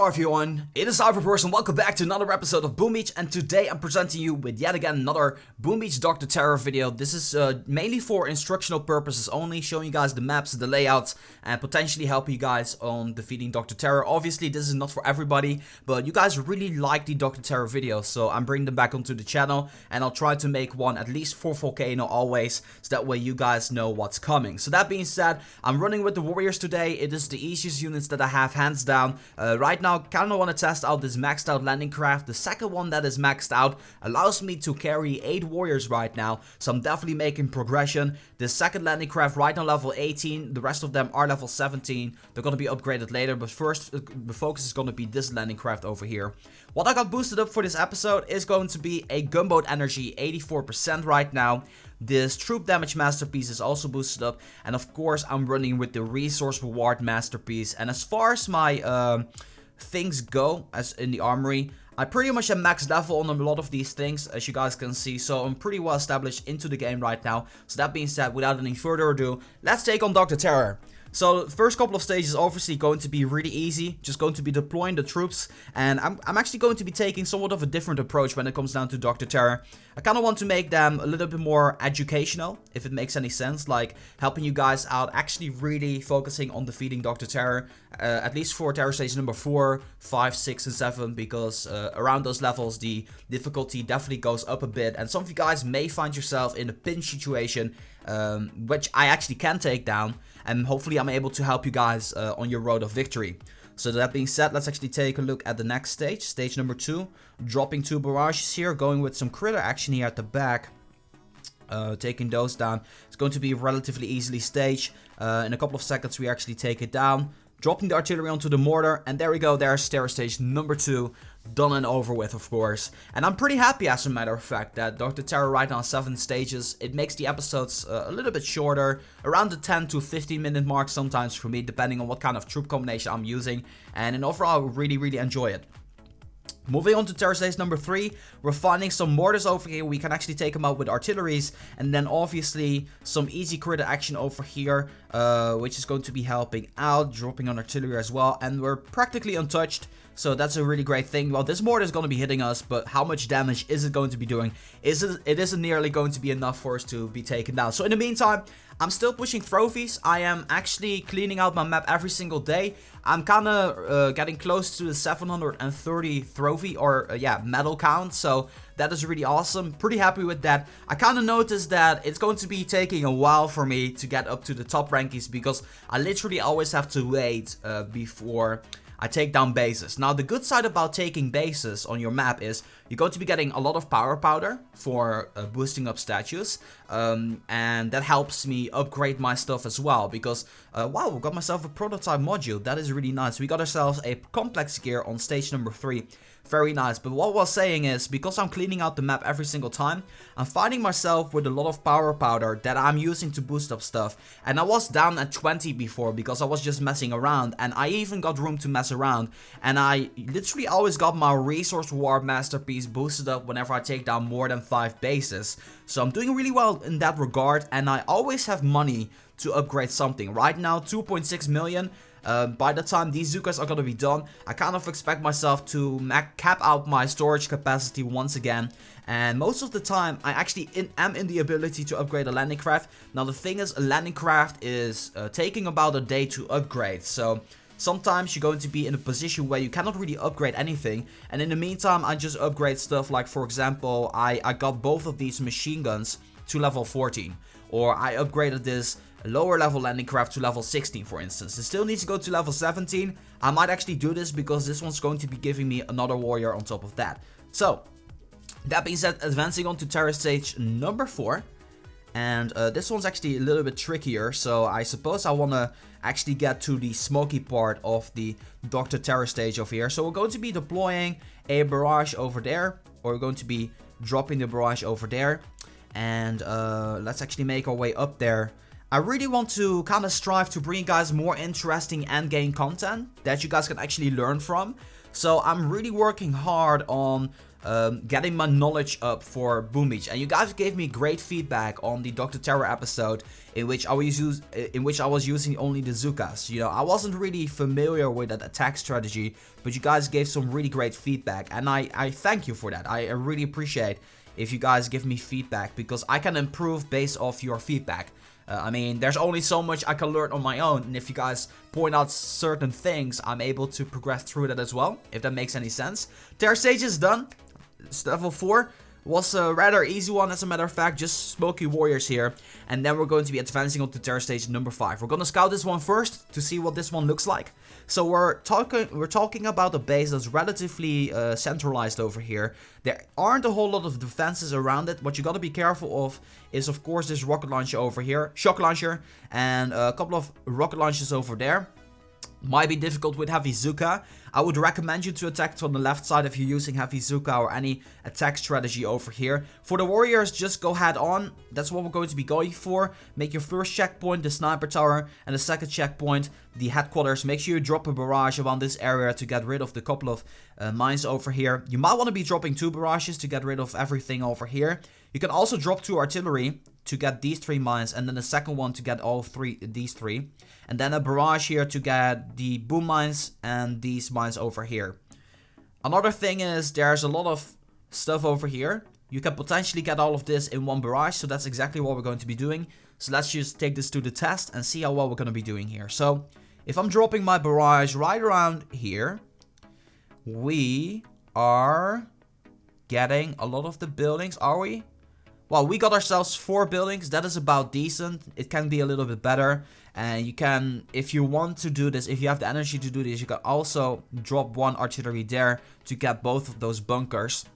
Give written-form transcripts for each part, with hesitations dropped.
Hello everyone, it is Cyberperson and welcome back to another episode of Boom Beach, and today I'm presenting you with yet again another Boom Beach Dr.Terror video. This is mainly for instructional purposes only, showing you guys the maps, the layouts, and potentially helping you guys on defeating Dr.Terror. Obviously this is not for everybody, but you guys really like the Dr.Terror videos, so I'm bringing them back onto the channel, and I'll try to make one at least for Volcano always, so that way you guys know what's coming. So that being said, I'm running with the Warriors today. It is the easiest units that I have, hands down. Right now, kind of want to test out this maxed out landing craft. The second one that is maxed out allows me to carry 8 warriors right now, so I'm definitely making progression. The second landing craft right now level 18, the rest of them are level 17. They're going to be upgraded later, but first the focus is going to be this landing craft over here. What I got boosted up for this episode is going to be a gunboat energy, 84% right now. This troop damage masterpiece is also boosted up, and of course I'm running with the resource reward masterpiece. And as far as my things go, as in the armory, I pretty much am max level on a lot of these things, as you guys can see, so I'm pretty well established into the game right now. So that being said, without any further ado, let's take on Dr.Terror. So the first couple of stages obviously going to be really easy, just going to be deploying the troops, and I'm actually going to be taking somewhat of a different approach when it comes down to Dr.Terror. I kind of want to make them a little bit more educational, if it makes any sense, like helping you guys out, actually really focusing on defeating Dr.Terror, at least for terror stage number 4, 5, 6, and 7, because around those levels the difficulty definitely goes up a bit, and some of you guys may find yourself in a pinch situation, which I actually can take down, and hopefully I'm able to help you guys on your road of victory. So that being said, let's actually take a look at the next stage, stage number 2, dropping 2 barrages here, going with some critter action here at the back. Taking those down. It's going to be a relatively easily stage. In a couple of seconds we actually take it down. Dropping the artillery onto the mortar, and there we go, there's terror stage number 2, done and over with, of course. And I'm pretty happy, as a matter of fact, that Dr.Terror right now 7 stages. It makes the episodes a little bit shorter, around the 10 to 15 minute mark sometimes for me, depending on what kind of troop combination I'm using. And in overall, I really enjoy it. Moving on to terror stage number 3, we're finding some mortars over here. We can actually take them out with artilleries, and then obviously some easy critter action over here, which is going to be helping out, dropping on artillery as well, and we're practically untouched. So that's a really great thing. Well, this mortar is going to be hitting us, but how much damage is it going to be doing? It isn't nearly going to be enough for us to be taken down. So in the meantime, I'm still pushing trophies. I am actually cleaning out my map every single day. I'm kind of getting close to the 730 trophy or medal count. So that is really awesome. Pretty happy with that. I kind of noticed that it's going to be taking a while for me to get up to the top rankings, because I literally always have to wait before I take down bases. Now, the good side about taking bases on your map is you're going to be getting a lot of power powder for boosting up statues, and that helps me upgrade my stuff as well, because wow, we got myself a prototype module. That is really nice. We got ourselves a complex gear on stage number 3. Very nice. But what I was saying is, because I'm cleaning out the map every single time, I'm finding myself with a lot of power powder that I'm using to boost up stuff. And I was down at 20 before because I was just messing around, and I even got room to mess around, and I literally always got my resource reward masterpiece boosted up whenever I take down more than 5 bases. So I'm doing really well in that regard, and I always have money to upgrade something. Right now, 2.6 million. By the time these Zukas are going to be done, I kind of expect myself to cap out my storage capacity once again. And most of the time, I actually am in the ability to upgrade a landing craft. Now, the thing is, a landing craft is taking about a day to upgrade. So sometimes you're going to be in a position where you cannot really upgrade anything. And in the meantime, I just upgrade stuff like, for example, I got both of these machine guns to level 14. Or I upgraded this lower level landing craft to level 16, for instance. It still needs to go to level 17. I might actually do this because this one's going to be giving me another warrior on top of that. So, that being said, advancing on to terror stage number 4. And this one's actually a little bit trickier, so I suppose I want to actually get to the smoky part of the Dr.Terror stage over here. So we're going to be deploying a barrage over there, or we're going to be dropping the barrage over there. And let's actually make our way up there. I really want to kind of strive to bring you guys more interesting endgame content that you guys can actually learn from. So I'm really working hard on getting my knowledge up for Boom Beach. And you guys gave me great feedback on the Dr.Terror episode in which I was using only the Zukas. You know, I wasn't really familiar with that attack strategy, but you guys gave some really great feedback, and I thank you for that. I really appreciate if you guys give me feedback, because I can improve based off your feedback. I mean, there's only so much I can learn on my own, and if you guys point out certain things, I'm able to progress through that as well, if that makes any sense. Terror stage is done. Level 4 was a rather easy one, as a matter of fact, just smoky warriors here. And then we're going to be advancing on to Terror stage number 5. We're going to scout this one first to see what this one looks like. So we're talking about a base that's relatively centralized over here. There aren't a whole lot of defenses around it. What you got to be careful of is, of course, this rocket launcher over here, shock launcher, and a couple of rocket launchers over there. Might be difficult with heavy Zuka. I would recommend you to attack from the left side if you're using heavy Zuka or any attack strategy over here. For the warriors, just go head on. That's what we're going to be going for. Make your first checkpoint the sniper tower, and the second checkpoint the headquarters. Make sure you drop a barrage around this area to get rid of the couple of mines over here. You might want to be dropping 2 barrages to get rid of everything over here. You can also drop 2 artillery to get these 3 mines, and then the second one to get all these 3. And then a barrage here to get the boom mines and these mines over here. Another thing is there's a lot of stuff over here. You can potentially get all of this in one barrage, so that's exactly what we're going to be doing. So let's just take this to the test and see how well we're going to be doing here. So if I'm dropping my barrage right around here, we are getting a lot of the buildings, are we? Well, we got ourselves 4 buildings. That is about decent. It can be a little bit better. And you can, if you want to do this, if you have the energy to do this, you can also drop 1 artillery there to get both of those bunkers.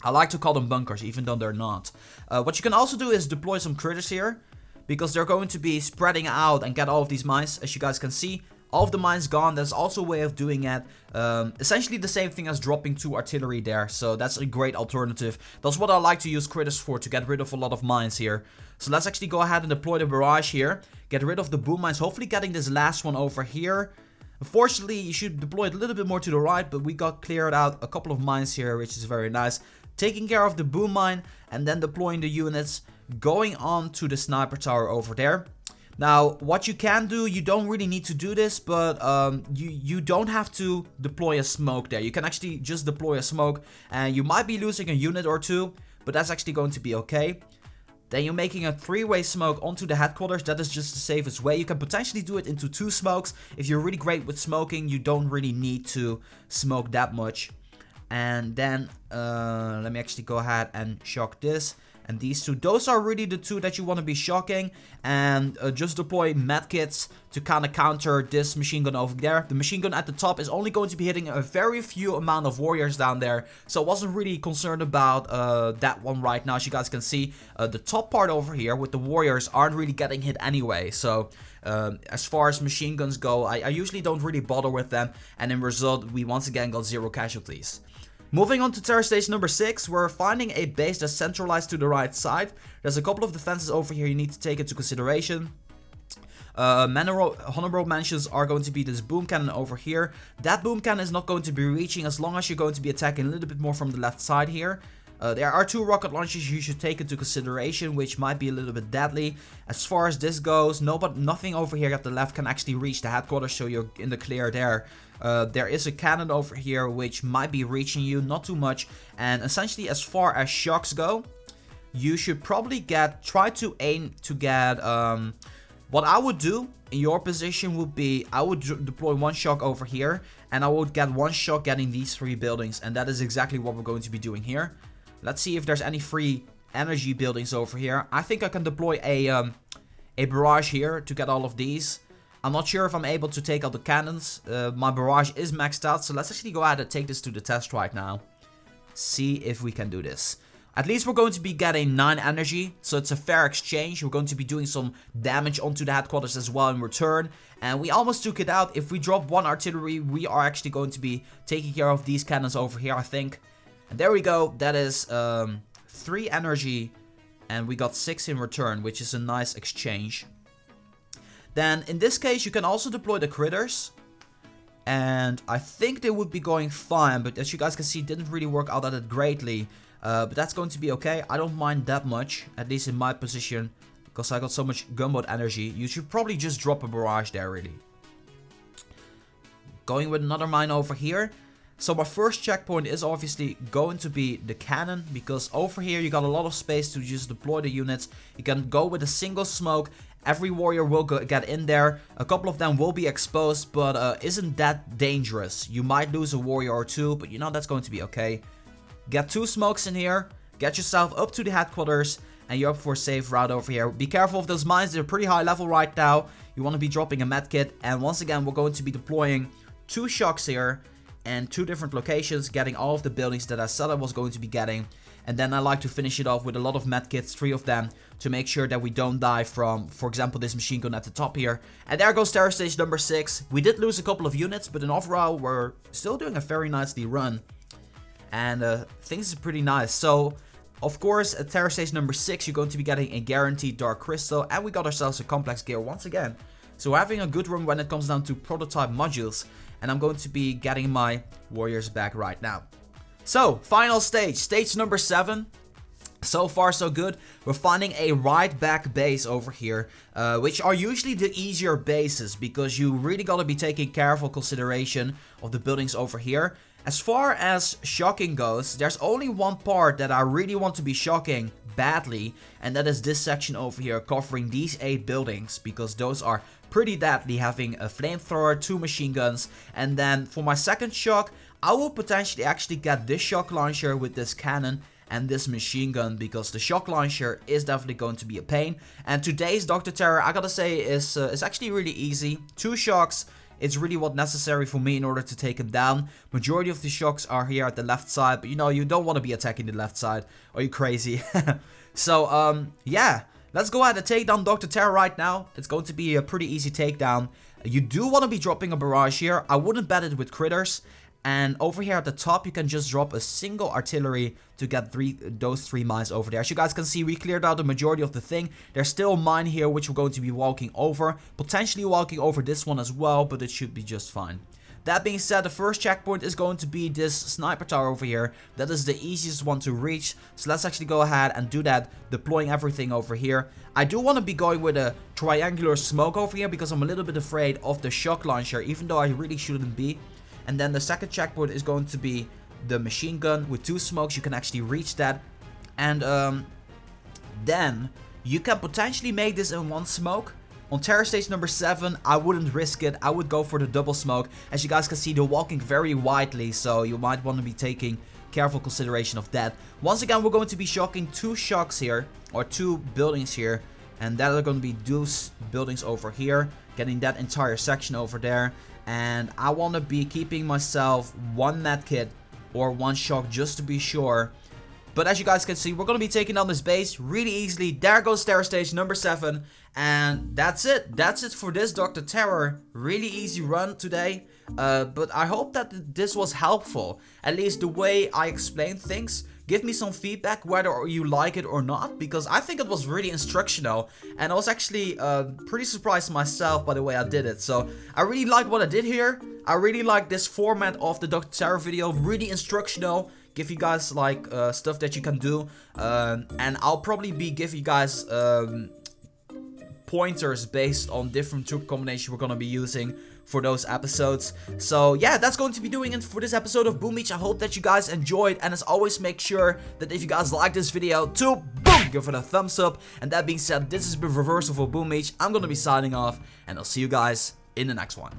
I like to call them bunkers, even though they're not. What you can also do is deploy some critters here, because they're going to be spreading out and get all of these mines. As you guys can see, all of the mines gone. There's also a way of doing it. Essentially the same thing as dropping 2 artillery there. So that's a great alternative. That's what I like to use critters for, to get rid of a lot of mines here. So let's actually go ahead and deploy the barrage here. Get rid of the boom mines. Hopefully getting this last one over here. Unfortunately, you should deploy it a little bit more to the right, but we got cleared out a couple of mines here, which is very nice. Taking care of the boom mine and then deploying the units. Going on to the sniper tower over there. Now, what you can do, you don't really need to do this, but you don't have to deploy a smoke there. You can actually just deploy a smoke, and you might be losing a unit or 2, but that's actually going to be okay. Then you're making a 3-way smoke onto the headquarters. That is just the safest way. You can potentially do it into 2 smokes. If you're really great with smoking, you don't really need to smoke that much. And then, let me actually go ahead and shock this. And these 2, those are really the 2 that you want to be shocking. And just deploy medkits to kind of counter this machine gun over there. The machine gun at the top is only going to be hitting a very few amount of warriors down there. So I wasn't really concerned about that one right now. As you guys can see, the top part over here with the warriors aren't really getting hit anyway. So as far as machine guns go, I usually don't really bother with them. And in result, we once again got 0 casualties. Moving on to Terror stage number 6, we're finding a base that's centralized to the right side. There's a couple of defenses over here you need to take into consideration. Honorable mentions are going to be this boom cannon over here. That boom cannon is not going to be reaching as long as you're going to be attacking a little bit more from the left side here. There are 2 rocket launchers you should take into consideration, which might be a little bit deadly. As far as this goes, nothing over here at the left can actually reach the headquarters, so you're in the clear there. There is a cannon over here which might be reaching you, not too much. And essentially, as far as shocks go, you should probably try to aim to get, what I would do in your position would be, I would deploy 1 shock over here, and I would get 1 shock getting these 3 buildings, and that is exactly what we're going to be doing here. Let's see if there's any free energy buildings over here. I think I can deploy a barrage here to get all of these. I'm not sure if I'm able to take out the cannons. My barrage is maxed out, so let's actually go ahead and take this to the test right now. See if we can do this. At least we're going to be getting 9 energy, so it's a fair exchange. We're going to be doing some damage onto the headquarters as well in return. And we almost took it out. If we drop 1 artillery, we are actually going to be taking care of these cannons over here, I think. And there we go. That is 3 energy, and we got 6 in return, which is a nice exchange. Then, in this case, you can also deploy the critters. and I think they would be going fine, but as you guys can see, it didn't really work out that greatly. But that's going to be okay. I don't mind that much, at least in my position, because I got so much gunboat energy. You should probably just drop a barrage there, really. Going with another mine over here. So my first checkpoint is obviously going to be the cannon, because over here you got a lot of space to just deploy the units. You can go with a single smoke. Every warrior will get in there. A couple of them will be exposed, but isn't that dangerous? You might lose a warrior or two, but you know that's going to be okay. Get 2 smokes in here. Get yourself up to the headquarters, and you're up for a safe route over here. Be careful of those mines. They're pretty high level right now. You want to be dropping a medkit, and once again, we're going to be deploying 2 shocks here and 2 different locations, getting all of the buildings that I said I was going to be getting. And then I like to finish it off with a lot of medkits, 3 of them, to make sure that we don't die from, for example, this machine gun at the top here. And there goes terror stage number 6. We did lose a couple of units, but in overall, we're still doing a very nicely run. And things are pretty nice. So, of course, at terror stage number 6, you're going to be getting a guaranteed dark crystal. And we got ourselves a complex gear once again. So we're having a good run when it comes down to prototype modules. And I'm going to be getting my warriors back right now. So, final stage. Stage number 7. So far, so good. We're finding a right back base over here, which are usually the easier bases, because you really gotta be taking careful consideration of the buildings over here. As far as shocking goes, there's only one part that I really want to be shocking badly, and that is this section over here covering these 8 buildings, because those are pretty deadly, having a flamethrower, 2 machine guns. And then for my second shock, I will potentially actually get this shock launcher with this cannon and this machine gun, because the shock launcher is definitely going to be a pain. And today's Dr.Terror, I gotta say, is actually really easy. 2 shocks. It's really what's necessary for me in order to take him down. Majority of the shocks are here at the left side, but you know, you don't want to be attacking the left side. Are you crazy? So, yeah. Let's go ahead and take down Dr.Terror right now. It's going to be a pretty easy takedown. You do want to be dropping a barrage here. I wouldn't bet it with critters. And over here at the top, you can just drop a single artillery to get those 3 mines over there. As you guys can see, we cleared out the majority of the thing. There's still a mine here, which we're going to be walking over. Potentially walking over this one as well, but it should be just fine. That being said, the first checkpoint is going to be this sniper tower over here. That is the easiest one to reach. So let's actually go ahead and do that, deploying everything over here. I do want to be going with a triangular smoke over here, because I'm a little bit afraid of the shock launcher, even though I really shouldn't be. And then the second checkpoint is going to be the machine gun with 2 smokes. You can actually reach that. And then you can potentially make this in 1 smoke. On terror stage number 7, I wouldn't risk it. I would go for the double smoke. As you guys can see, they're walking very widely, so you might want to be taking careful consideration of that. Once again, we're going to be shocking 2 shocks here, or 2 buildings here. And that are going to be those buildings over here, getting that entire section over there. And I want to be keeping myself 1 medkit or 1 shock just to be sure. But as you guys can see, we're going to be taking down this base really easily. There goes terror stage number 7. And that's it. That's it for this Dr.Terror. Really easy run today. But I hope that this was helpful. At least the way I explained things. Give me some feedback whether you like it or not, because I think it was really instructional, and I was actually pretty surprised myself by the way I did it. So I really like what I did here. I really like this format of the Dr.Terror video, really instructional, give you guys like stuff that you can do, and I'll probably be giving you guys pointers based on different tool combinations we're going to be using for those episodes. So yeah, that's going to be doing it for this episode of Boom Beach. I hope that you guys enjoyed, and as always, make sure that if you guys like this video to boom, give it a thumbs up. And that being said, this has been Reversal for Boom Beach. I'm going to be signing off, and I'll see you guys in the next one.